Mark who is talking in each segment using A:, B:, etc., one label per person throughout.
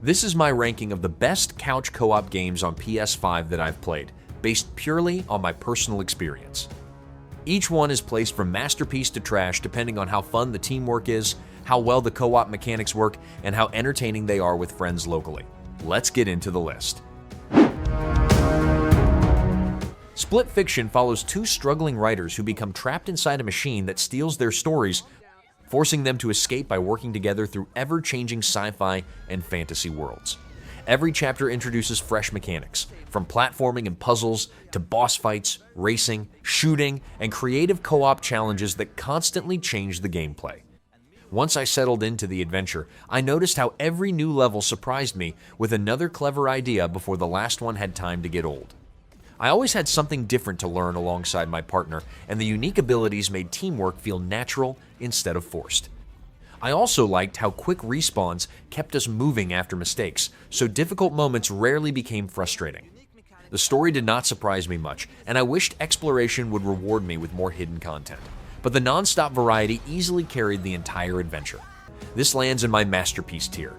A: This is my ranking of the best couch co-op games on PS5 that I've played, based purely on my personal experience. Each one is placed from masterpiece to trash depending on how fun the teamwork is, how well the co-op mechanics work, and how entertaining they are with friends locally. Let's get into the list. Split Fiction follows two struggling writers who become trapped inside a machine that steals their stories, forcing them to escape by working together through ever-changing sci-fi and fantasy worlds. Every chapter introduces fresh mechanics, from platforming and puzzles to boss fights, racing, shooting, and creative co-op challenges that constantly change the gameplay. Once I settled into the adventure, I noticed how every new level surprised me with another clever idea before the last one had time to get old. I always had something different to learn alongside my partner, and the unique abilities made teamwork feel natural instead of forced. I also liked how quick respawns kept us moving after mistakes, so difficult moments rarely became frustrating. The story did not surprise me much, and I wished exploration would reward me with more hidden content. But the non-stop variety easily carried the entire adventure. This lands in my masterpiece tier.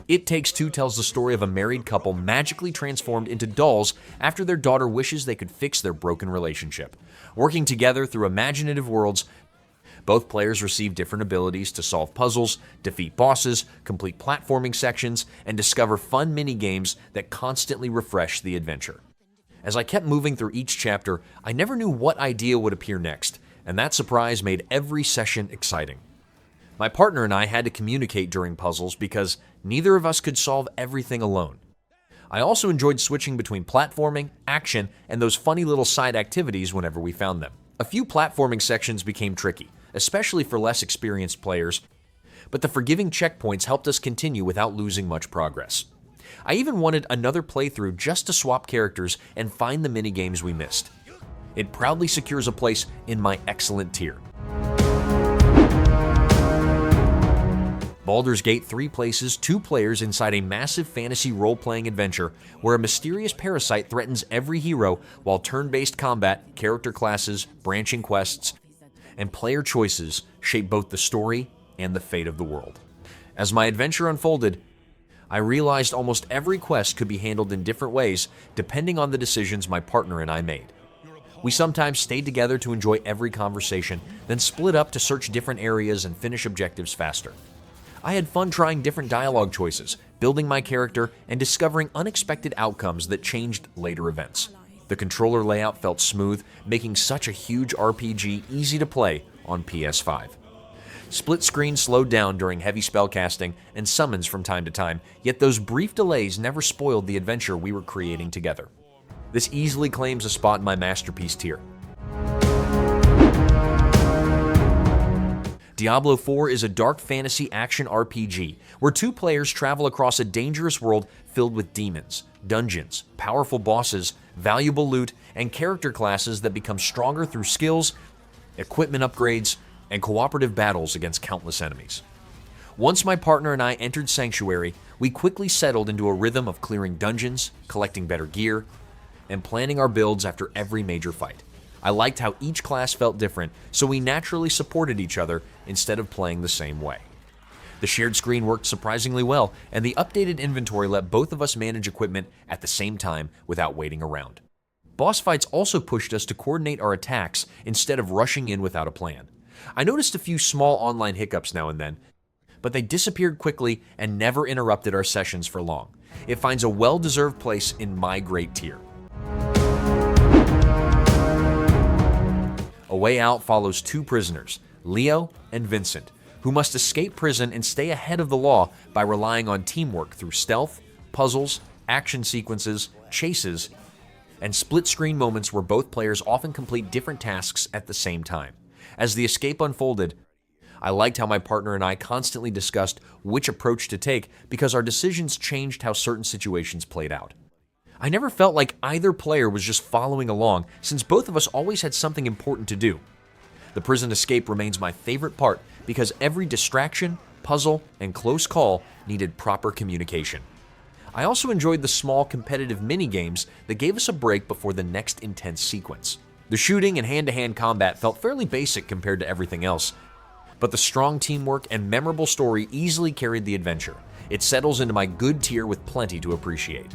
A: It Takes Two tells the story of a married couple magically transformed into dolls after their daughter wishes they could fix their broken relationship. Working together through imaginative worlds, both players receive different abilities to solve puzzles, defeat bosses, complete platforming sections, and discover fun mini-games that constantly refresh the adventure. As I kept moving through each chapter, I never knew what idea would appear next, and that surprise made every session exciting. My partner and I had to communicate during puzzles because neither of us could solve everything alone. I also enjoyed switching between platforming, action, and those funny little side activities whenever we found them. A few platforming sections became tricky, especially for less experienced players, but the forgiving checkpoints helped us continue without losing much progress. I even wanted another playthrough just to swap characters and find the minigames we missed. It proudly secures a place in my excellent tier. Baldur's Gate 3 places two players inside a massive fantasy role-playing adventure where a mysterious parasite threatens every hero, while turn-based combat, character classes, branching quests, and player choices shape both the story and the fate of the world. As my adventure unfolded, I realized almost every quest could be handled in different ways depending on the decisions my partner and I made. We sometimes stayed together to enjoy every conversation, then split up to search different areas and finish objectives faster. I had fun trying different dialogue choices, building my character, and discovering unexpected outcomes that changed later events. The controller layout felt smooth, making such a huge RPG easy to play on PS5. Split screen slowed down during heavy spellcasting and summons from time to time, yet those brief delays never spoiled the adventure we were creating together. This easily claims a spot in my masterpiece tier. Diablo IV is a dark fantasy action RPG where two players travel across a dangerous world filled with demons, dungeons, powerful bosses, valuable loot, and character classes that become stronger through skills, equipment upgrades, and cooperative battles against countless enemies. Once my partner and I entered Sanctuary, we quickly settled into a rhythm of clearing dungeons, collecting better gear, and planning our builds after every major fight. I liked how each class felt different, so we naturally supported each other instead of playing the same way. The shared screen worked surprisingly well, and the updated inventory let both of us manage equipment at the same time without waiting around. Boss fights also pushed us to coordinate our attacks instead of rushing in without a plan. I noticed a few small online hiccups now and then, but they disappeared quickly and never interrupted our sessions for long. It finds a well-deserved place in my great tier. A Way Out follows two prisoners, Leo and Vincent, who must escape prison and stay ahead of the law by relying on teamwork through stealth, puzzles, action sequences, chases, and split-screen moments where both players often complete different tasks at the same time. As the escape unfolded, I liked how my partner and I constantly discussed which approach to take because our decisions changed how certain situations played out. I never felt like either player was just following along, since both of us always had something important to do. The prison escape remains my favorite part because every distraction, puzzle, and close call needed proper communication. I also enjoyed the small competitive mini-games that gave us a break before the next intense sequence. The shooting and hand-to-hand combat felt fairly basic compared to everything else, but the strong teamwork and memorable story easily carried the adventure. It settles into my good tier with plenty to appreciate.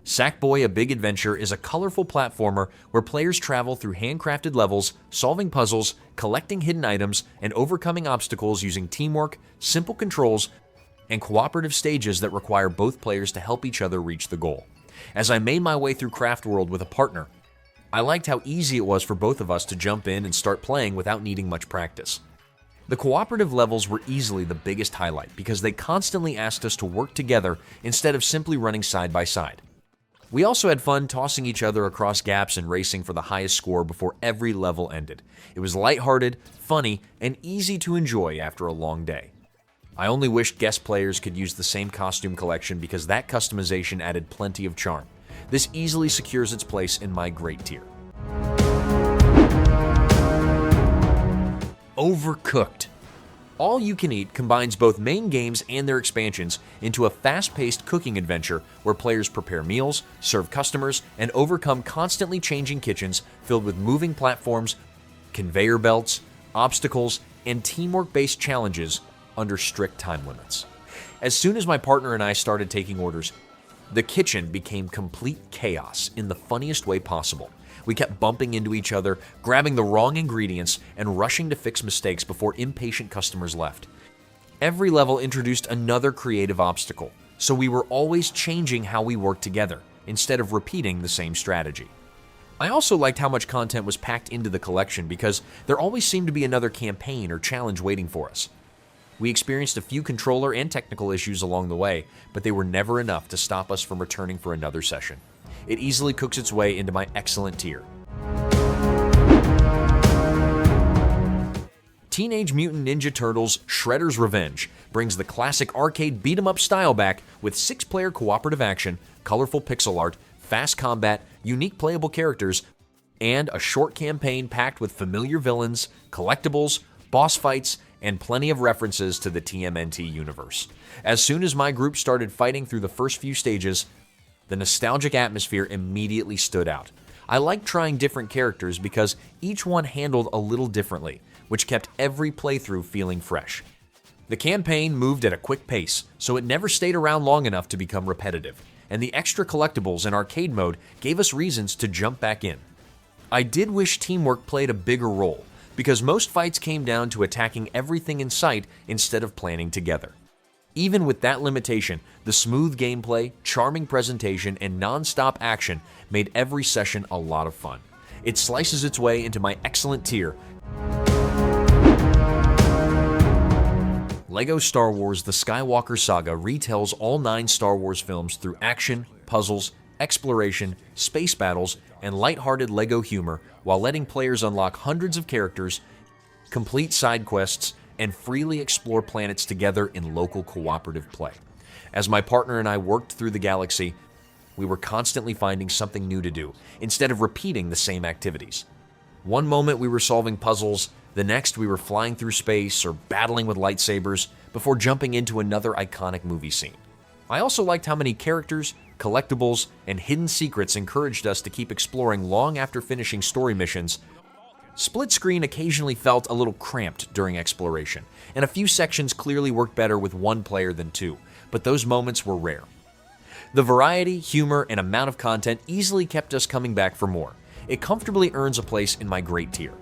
A: Sackboy: A Big Adventure is a colorful platformer where players travel through handcrafted levels, solving puzzles, collecting hidden items, and overcoming obstacles using teamwork, simple controls, and cooperative stages that require both players to help each other reach the goal. As I made my way through Craft World with a partner, I liked how easy it was for both of us to jump in and start playing without needing much practice. The cooperative levels were easily the biggest highlight because they constantly asked us to work together instead of simply running side by side. We also had fun tossing each other across gaps and racing for the highest score before every level ended. It was lighthearted, funny, and easy to enjoy after a long day. I only wished guest players could use the same costume collection because that customization added plenty of charm. This easily secures its place in my great tier. Overcooked. All You Can Eat combines both main games and their expansions into a fast-paced cooking adventure where players prepare meals, serve customers, and overcome constantly changing kitchens filled with moving platforms, conveyor belts, obstacles, and teamwork-based challenges under strict time limits. As soon as my partner and I started taking orders, the kitchen became complete chaos in the funniest way possible. We kept bumping into each other, grabbing the wrong ingredients, and rushing to fix mistakes before impatient customers left. Every level introduced another creative obstacle, so we were always changing how we worked together, instead of repeating the same strategy. I also liked how much content was packed into the collection because there always seemed to be another campaign or challenge waiting for us. We experienced a few controller and technical issues along the way, but they were never enough to stop us from returning for another session. It easily cooks its way into my excellent tier. Teenage Mutant Ninja Turtles: Shredder's Revenge brings the classic arcade beat-em-up style back with 6-player cooperative action, colorful pixel art, fast combat, unique playable characters, and a short campaign packed with familiar villains, collectibles, boss fights, and plenty of references to the TMNT universe. As soon as my group started fighting through the first few stages, the nostalgic atmosphere immediately stood out. I liked trying different characters because each one handled a little differently, which kept every playthrough feeling fresh. The campaign moved at a quick pace, so it never stayed around long enough to become repetitive, and the extra collectibles in arcade mode gave us reasons to jump back in. I did wish teamwork played a bigger role, because most fights came down to attacking everything in sight instead of planning together. Even with that limitation, the smooth gameplay, charming presentation, and non-stop action made every session a lot of fun. It slices its way into my excellent tier. LEGO Star Wars: The Skywalker Saga retells all 9 Star Wars films through action, puzzles, exploration, space battles, and lighthearted LEGO humor while letting players unlock hundreds of characters, complete side quests, and freely explore planets together in local cooperative play. As my partner and I worked through the galaxy, we were constantly finding something new to do, instead of repeating the same activities. One moment we were solving puzzles, the next we were flying through space or battling with lightsabers, before jumping into another iconic movie scene. I also liked how many characters, collectibles, and hidden secrets encouraged us to keep exploring long after finishing story missions. Split screen occasionally felt a little cramped during exploration, and a few sections clearly worked better with one player than two, but those moments were rare. The variety, humor, and amount of content easily kept us coming back for more. It comfortably earns a place in my great tier.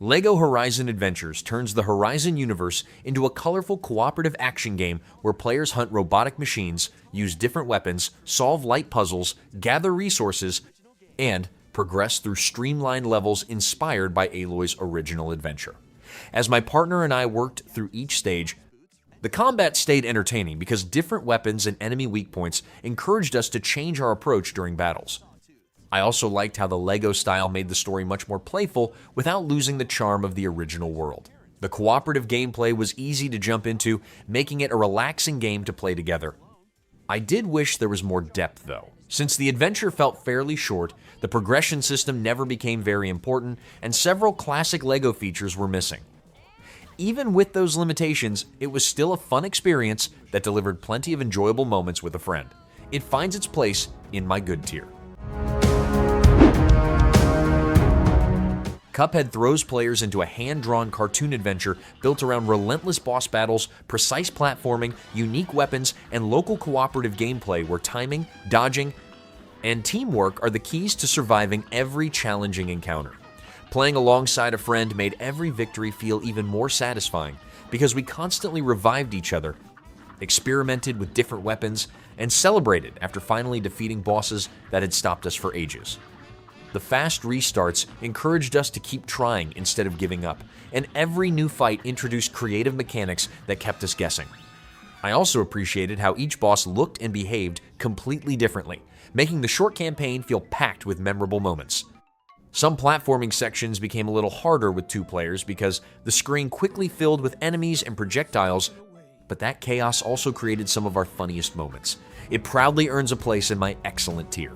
A: LEGO Horizon Adventures turns the Horizon universe into a colorful cooperative action game where players hunt robotic machines, use different weapons, solve light puzzles, gather resources, and progress through streamlined levels inspired by Aloy's original adventure. As my partner and I worked through each stage, the combat stayed entertaining because different weapons and enemy weak points encouraged us to change our approach during battles. I also liked how the LEGO style made the story much more playful without losing the charm of the original world. The cooperative gameplay was easy to jump into, making it a relaxing game to play together. I did wish there was more depth though. Since the adventure felt fairly short, the progression system never became very important, and several classic LEGO features were missing. Even with those limitations, it was still a fun experience that delivered plenty of enjoyable moments with a friend. It finds its place in my good tier. Cuphead throws players into a hand-drawn cartoon adventure built around relentless boss battles, precise platforming, unique weapons, and local cooperative gameplay where timing, dodging, and teamwork are the keys to surviving every challenging encounter. Playing alongside a friend made every victory feel even more satisfying because we constantly revived each other, experimented with different weapons, and celebrated after finally defeating bosses that had stopped us for ages. The fast restarts encouraged us to keep trying instead of giving up, and every new fight introduced creative mechanics that kept us guessing. I also appreciated how each boss looked and behaved completely differently, making the short campaign feel packed with memorable moments. Some platforming sections became a little harder with 2 players because the screen quickly filled with enemies and projectiles, but that chaos also created some of our funniest moments. It proudly earns a place in my excellent tier.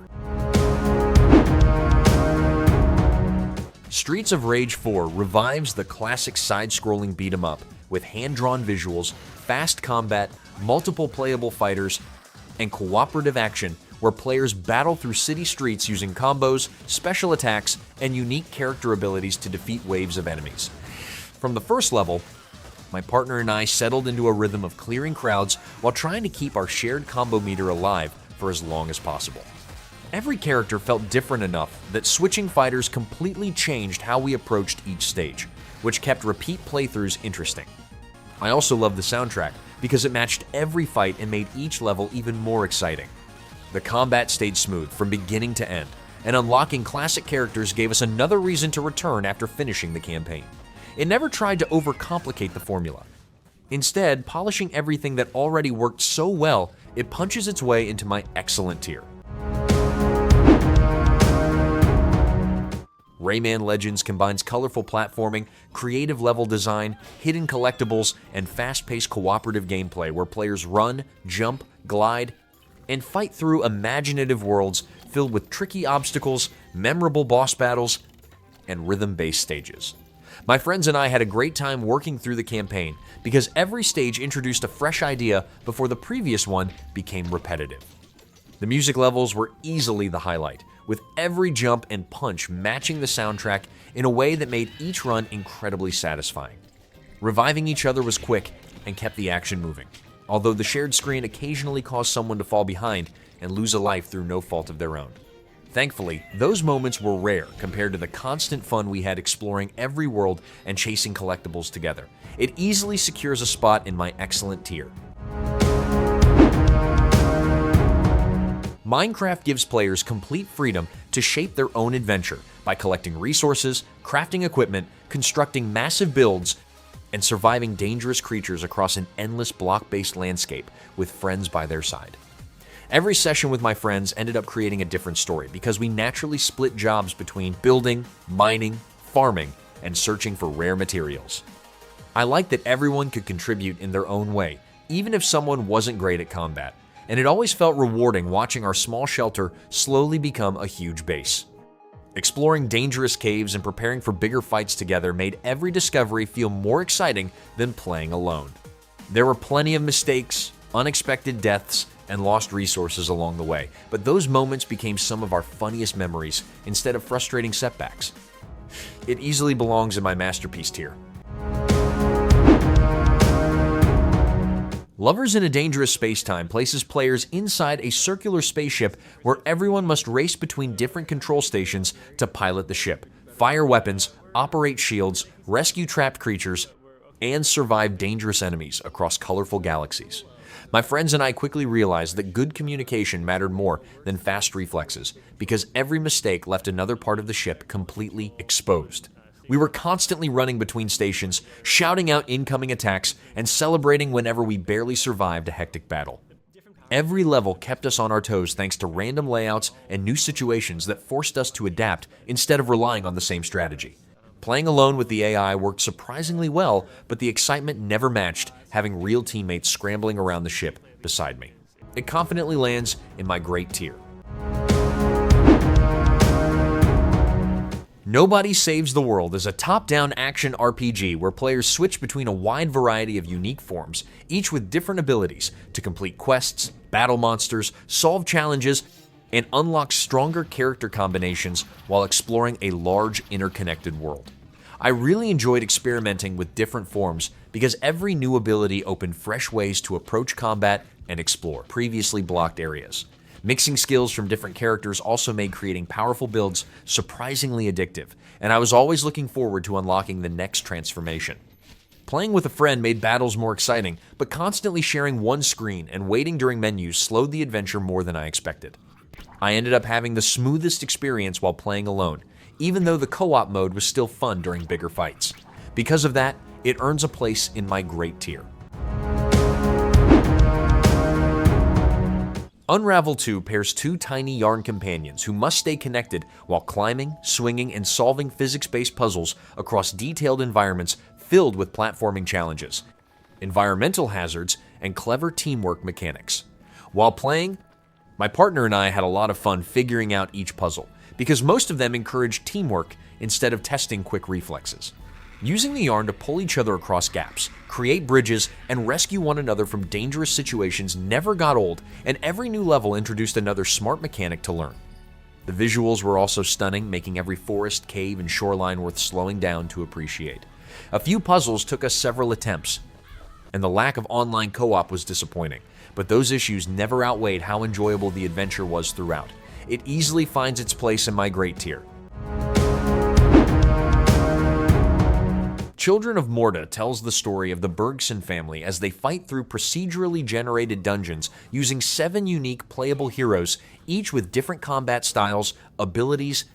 A: Streets of Rage 4 revives the classic side-scrolling beat-em-up with hand-drawn visuals, fast combat, multiple playable fighters, and cooperative action where players battle through city streets using combos, special attacks, and unique character abilities to defeat waves of enemies. From the first level, my partner and I settled into a rhythm of clearing crowds while trying to keep our shared combo meter alive for as long as possible. Every character felt different enough that switching fighters completely changed how we approached each stage, which kept repeat playthroughs interesting. I also loved the soundtrack because it matched every fight and made each level even more exciting. The combat stayed smooth from beginning to end, and unlocking classic characters gave us another reason to return after finishing the campaign. It never tried to overcomplicate the formula. Instead, polishing everything that already worked so well, it punches its way into my excellent tier. Rayman Legends combines colorful platforming, creative level design, hidden collectibles, and fast-paced cooperative gameplay where players run, jump, glide, and fight through imaginative worlds filled with tricky obstacles, memorable boss battles, and rhythm-based stages. My friends and I had a great time working through the campaign because every stage introduced a fresh idea before the previous one became repetitive. The music levels were easily the highlight, with every jump and punch matching the soundtrack in a way that made each run incredibly satisfying. Reviving each other was quick and kept the action moving, although the shared screen occasionally caused someone to fall behind and lose a life through no fault of their own. Thankfully, those moments were rare compared to the constant fun we had exploring every world and chasing collectibles together. It easily secures a spot in my excellent tier. Minecraft gives players complete freedom to shape their own adventure by collecting resources, crafting equipment, constructing massive builds, and surviving dangerous creatures across an endless block-based landscape with friends by their side. Every session with my friends ended up creating a different story because we naturally split jobs between building, mining, farming, and searching for rare materials. I liked that everyone could contribute in their own way, even if someone wasn't great at combat, and it always felt rewarding watching our small shelter slowly become a huge base. Exploring dangerous caves and preparing for bigger fights together made every discovery feel more exciting than playing alone. There were plenty of mistakes, unexpected deaths, and lost resources along the way, but those moments became some of our funniest memories instead of frustrating setbacks. It easily belongs in my masterpiece tier. Lovers in a Dangerous Spacetime places players inside a circular spaceship where everyone must race between different control stations to pilot the ship, fire weapons, operate shields, rescue trapped creatures, and survive dangerous enemies across colorful galaxies. My friends and I quickly realized that good communication mattered more than fast reflexes because every mistake left another part of the ship completely exposed. We were constantly running between stations, shouting out incoming attacks, and celebrating whenever we barely survived a hectic battle. Every level kept us on our toes thanks to random layouts and new situations that forced us to adapt instead of relying on the same strategy. Playing alone with the AI worked surprisingly well, but the excitement never matched having real teammates scrambling around the ship beside me. It confidently lands in my great tier. Nobody Saves the World is a top-down action RPG where players switch between a wide variety of unique forms, each with different abilities to complete quests, battle monsters, solve challenges, and unlock stronger character combinations while exploring a large interconnected world. I really enjoyed experimenting with different forms because every new ability opened fresh ways to approach combat and explore previously blocked areas. Mixing skills from different characters also made creating powerful builds surprisingly addictive, and I was always looking forward to unlocking the next transformation. Playing with a friend made battles more exciting, but constantly sharing one screen and waiting during menus slowed the adventure more than I expected. I ended up having the smoothest experience while playing alone, even though the co-op mode was still fun during bigger fights. Because of that, it earns a place in my great tier. Unravel 2 pairs two tiny yarn companions who must stay connected while climbing, swinging, and solving physics-based puzzles across detailed environments filled with platforming challenges, environmental hazards, and clever teamwork mechanics. While playing, my partner and I had a lot of fun figuring out each puzzle, because most of them encouraged teamwork instead of testing quick reflexes. Using the yarn to pull each other across gaps, create bridges, and rescue one another from dangerous situations never got old, and every new level introduced another smart mechanic to learn. The visuals were also stunning, making every forest, cave, and shoreline worth slowing down to appreciate. A few puzzles took us several attempts, and the lack of online co-op was disappointing, but those issues never outweighed how enjoyable the adventure was throughout. It easily finds its place in my great tier. Children of Morta tells the story of the Bergson family as they fight through procedurally generated dungeons using 7 unique playable heroes, each with different combat styles, abilities,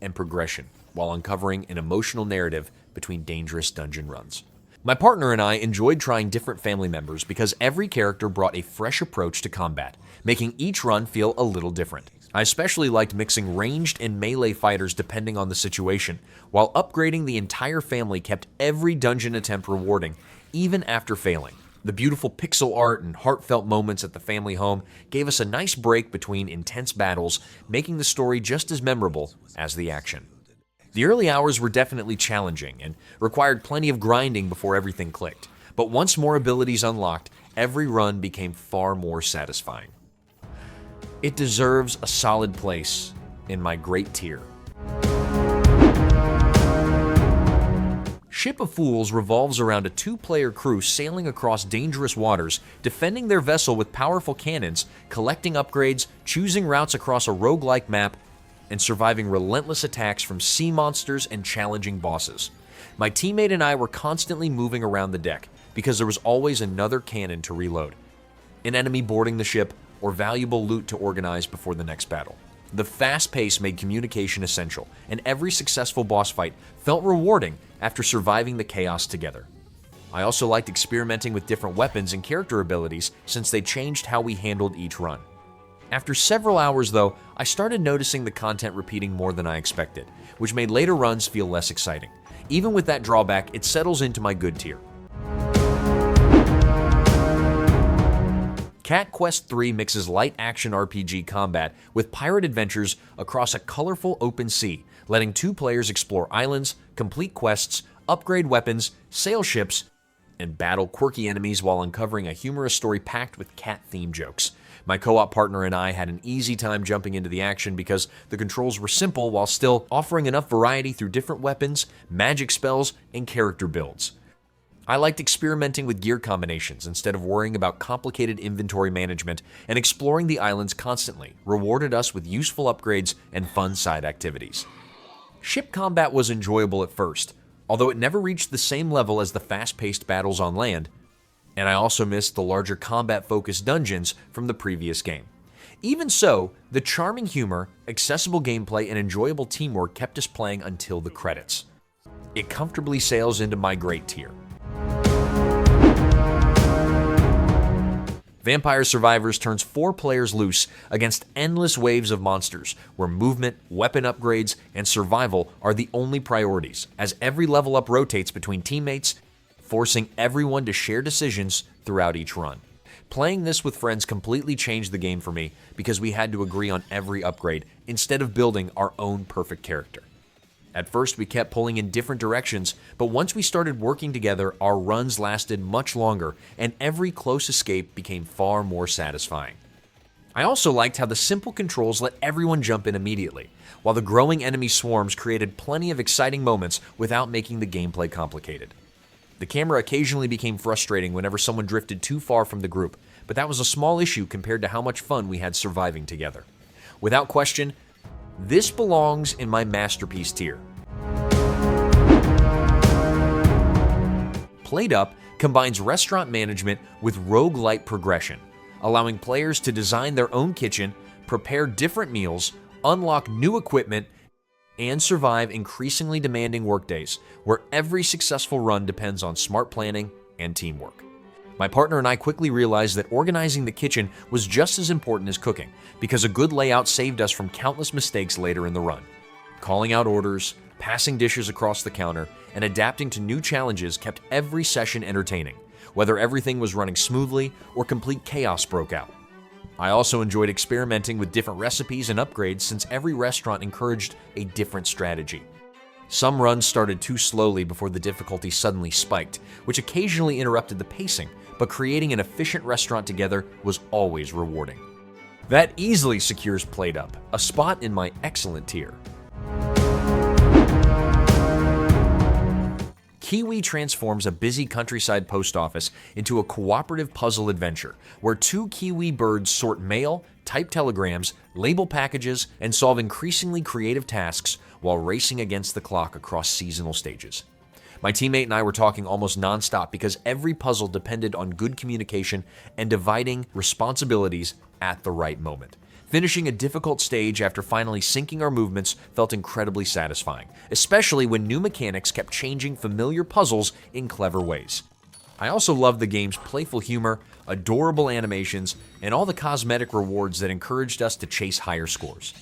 A: and progression, while uncovering an emotional narrative between dangerous dungeon runs. My partner and I enjoyed trying different family members because every character brought a fresh approach to combat, making each run feel a little different. I especially liked mixing ranged and melee fighters depending on the situation, while upgrading the entire family kept every dungeon attempt rewarding, even after failing. The beautiful pixel art and heartfelt moments at the family home gave us a nice break between intense battles, making the story just as memorable as the action. The early hours were definitely challenging and required plenty of grinding before everything clicked, but once more abilities unlocked, every run became far more satisfying. It deserves a solid place in my great tier. Ship of Fools revolves around a 2-player crew sailing across dangerous waters, defending their vessel with powerful cannons, collecting upgrades, choosing routes across a roguelike map, and surviving relentless attacks from sea monsters and challenging bosses. My teammate and I were constantly moving around the deck because there was always another cannon to reload, an enemy boarding the ship, or valuable loot to organize before the next battle. The fast pace made communication essential, and every successful boss fight felt rewarding after surviving the chaos together. I also liked experimenting with different weapons and character abilities since they changed how we handled each run. After several hours though, I started noticing the content repeating more than I expected, which made later runs feel less exciting. Even with that drawback, it settles into my good tier. Cat Quest 3 mixes light action RPG combat with pirate adventures across a colorful open sea, letting 2 players explore islands, complete quests, upgrade weapons, sail ships, and battle quirky enemies while uncovering a humorous story packed with cat-themed jokes. My co-op partner and I had an easy time jumping into the action because the controls were simple while still offering enough variety through different weapons, magic spells, and character builds. I liked experimenting with gear combinations instead of worrying about complicated inventory management, and exploring the islands constantly rewarded us with useful upgrades and fun side activities. Ship combat was enjoyable at first, although it never reached the same level as the fast-paced battles on land, and I also missed the larger combat-focused dungeons from the previous game. Even so, the charming humor, accessible gameplay, and enjoyable teamwork kept us playing until the credits. It comfortably sails into my great tier. Vampire Survivors turns 4 players loose against endless waves of monsters, where movement, weapon upgrades, and survival are the only priorities, as every level up rotates between teammates, forcing everyone to share decisions throughout each run. Playing this with friends completely changed the game for me because we had to agree on every upgrade instead of building our own perfect character. At first, we kept pulling in different directions, but once we started working together, our runs lasted much longer, and every close escape became far more satisfying. I also liked how the simple controls let everyone jump in immediately, while the growing enemy swarms created plenty of exciting moments without making the gameplay complicated. The camera occasionally became frustrating whenever someone drifted too far from the group, but that was a small issue compared to how much fun we had surviving together. Without question, this belongs in my masterpiece tier. PlateUp combines restaurant management with roguelite progression, allowing players to design their own kitchen, prepare different meals, unlock new equipment, and survive increasingly demanding workdays where every successful run depends on smart planning and teamwork. My partner and I quickly realized that organizing the kitchen was just as important as cooking, because a good layout saved us from countless mistakes later in the run. Calling out orders, passing dishes across the counter, and adapting to new challenges kept every session entertaining, whether everything was running smoothly or complete chaos broke out. I also enjoyed experimenting with different recipes and upgrades since every restaurant encouraged a different strategy. Some runs started too slowly before the difficulty suddenly spiked, which occasionally interrupted the pacing, but creating an efficient restaurant together was always rewarding. That easily secures PlateUp, a spot in my excellent tier. KeyWe transforms a busy countryside post office into a cooperative puzzle adventure where two KeyWe birds sort mail, type telegrams, label packages, and solve increasingly creative tasks while racing against the clock across seasonal stages. My teammate and I were talking almost nonstop because every puzzle depended on good communication and dividing responsibilities at the right moment. Finishing a difficult stage after finally syncing our movements felt incredibly satisfying, especially when new mechanics kept changing familiar puzzles in clever ways. I also loved the game's playful humor, adorable animations, and all the cosmetic rewards that encouraged us to chase higher scores.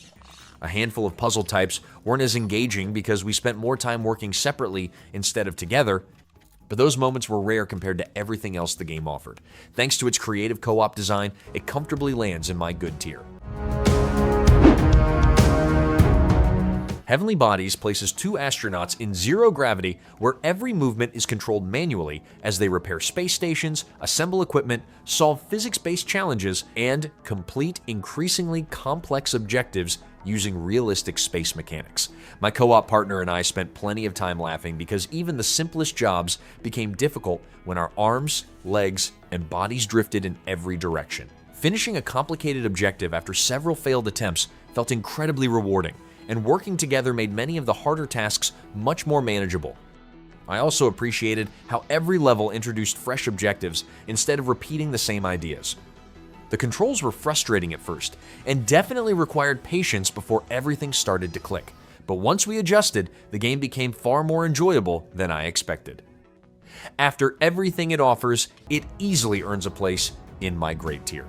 A: A handful of puzzle types weren't as engaging because we spent more time working separately instead of together, but those moments were rare compared to everything else the game offered. Thanks to its creative co-op design, it comfortably lands in my good tier. Heavenly Bodies places two astronauts in zero gravity where every movement is controlled manually as they repair space stations, assemble equipment, solve physics-based challenges, and complete increasingly complex objectives using realistic space mechanics. My co-op partner and I spent plenty of time laughing because even the simplest jobs became difficult when our arms, legs, and bodies drifted in every direction. Finishing a complicated objective after several failed attempts felt incredibly rewarding, and working together made many of the harder tasks much more manageable. I also appreciated how every level introduced fresh objectives instead of repeating the same ideas. The controls were frustrating at first, and definitely required patience before everything started to click, but once we adjusted, the game became far more enjoyable than I expected. After everything it offers, it easily earns a place in my great tier.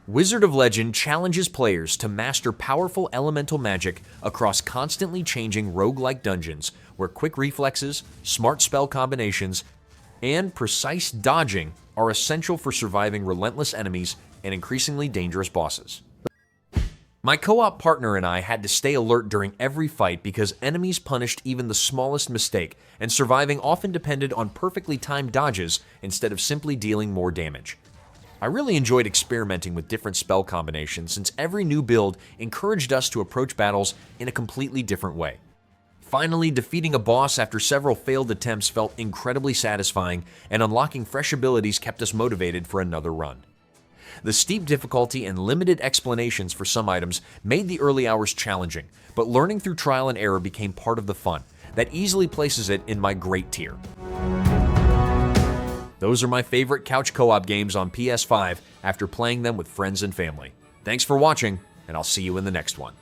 A: Wizard of Legend challenges players to master powerful elemental magic across constantly changing roguelike dungeons where quick reflexes, smart spell combinations, and precise dodging are essential for surviving relentless enemies and increasingly dangerous bosses. My co-op partner and I had to stay alert during every fight because enemies punished even the smallest mistake, and surviving often depended on perfectly timed dodges instead of simply dealing more damage. I really enjoyed experimenting with different spell combinations since every new build encouraged us to approach battles in a completely different way. Finally, defeating a boss after several failed attempts felt incredibly satisfying, and unlocking fresh abilities kept us motivated for another run. The steep difficulty and limited explanations for some items made the early hours challenging, but learning through trial and error became part of the fun. That easily places it in my great tier. Those are my favorite couch co-op games on PS5 after playing them with friends and family. Thanks for watching, and I'll see you in the next one.